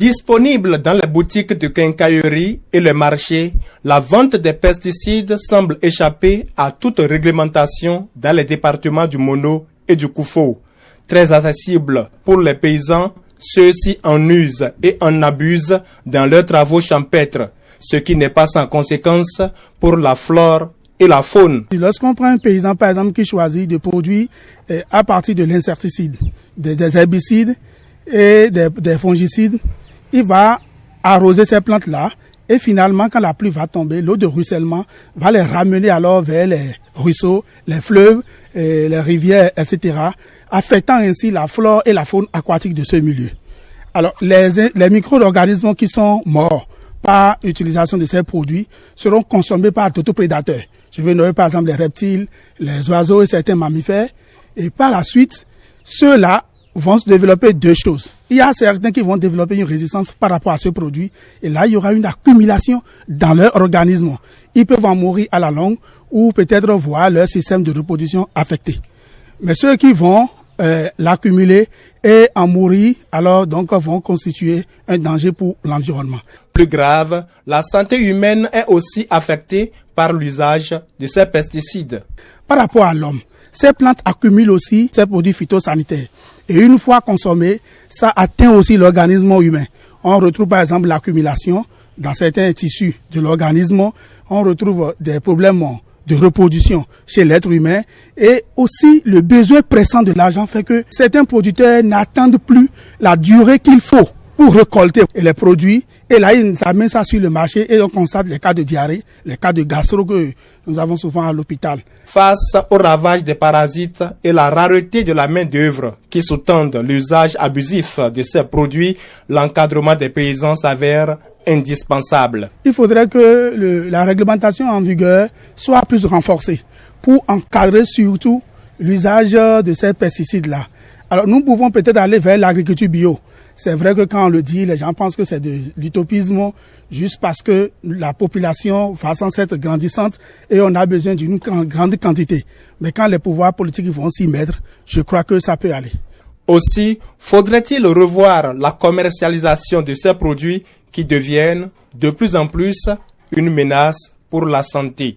Disponible dans les boutiques de quincaillerie et les marchés, la vente des pesticides semble échapper à toute réglementation dans les départements du Mono et du Koufou. Très accessible pour les paysans, ceux-ci en usent et en abusent dans leurs travaux champêtres, ce qui n'est pas sans conséquence pour la flore et la faune. Lorsqu'on prend un paysan, par exemple, qui choisit de produire à partir de l'insecticide, des herbicides et des fongicides, il va arroser ces plantes-là et finalement, quand la pluie va tomber, l'eau de ruissellement va les ramener alors vers les ruisseaux, les fleuves, les rivières, etc., affectant ainsi la flore et la faune aquatique de ce milieu. Alors, les micro-organismes qui sont morts par utilisation de ces produits seront consommés par d'autres prédateurs. Je vais nommer par exemple les reptiles, les oiseaux et certains mammifères. Et par la suite, ceux-là vont se développer deux choses. Il y a certains qui vont développer une résistance par rapport à ce produit. Et là, il y aura une accumulation dans leur organisme. Ils peuvent en mourir à la longue ou peut-être voir leur système de reproduction affecté. Mais ceux qui vont l'accumuler et en mourir, alors donc vont constituer un danger pour l'environnement. Plus grave, la santé humaine est aussi affectée par l'usage de ces pesticides. Par rapport à l'homme, ces plantes accumulent aussi ces produits phytosanitaires. Et une fois consommés, ça atteint aussi l'organisme humain. On retrouve par exemple l'accumulation dans certains tissus de l'organisme. On retrouve des problèmes de reproduction chez l'être humain et aussi le besoin pressant de l'argent fait que certains producteurs n'attendent plus la durée qu'il faut pour récolter les produits et là ils amènent ça sur le marché et on constate les cas de diarrhée, les cas de gastro que nous avons souvent à l'hôpital. Face au ravage des parasites et la rareté de la main-d'œuvre qui sous-tendent l'usage abusif de ces produits, l'encadrement des paysans s'avère indispensable. Il faudrait que la réglementation en vigueur soit plus renforcée pour encadrer surtout l'usage de ces pesticides-là. Alors nous pouvons peut-être aller vers l'agriculture bio. C'est vrai que quand on le dit, les gens pensent que c'est de l'utopisme juste parce que la population va sans être grandissante et on a besoin d'une grande quantité. Mais quand les pouvoirs politiques vont s'y mettre, je crois que ça peut aller. Aussi, faudrait-il revoir la commercialisation de ces produits qui deviennent de plus en plus une menace pour la santé.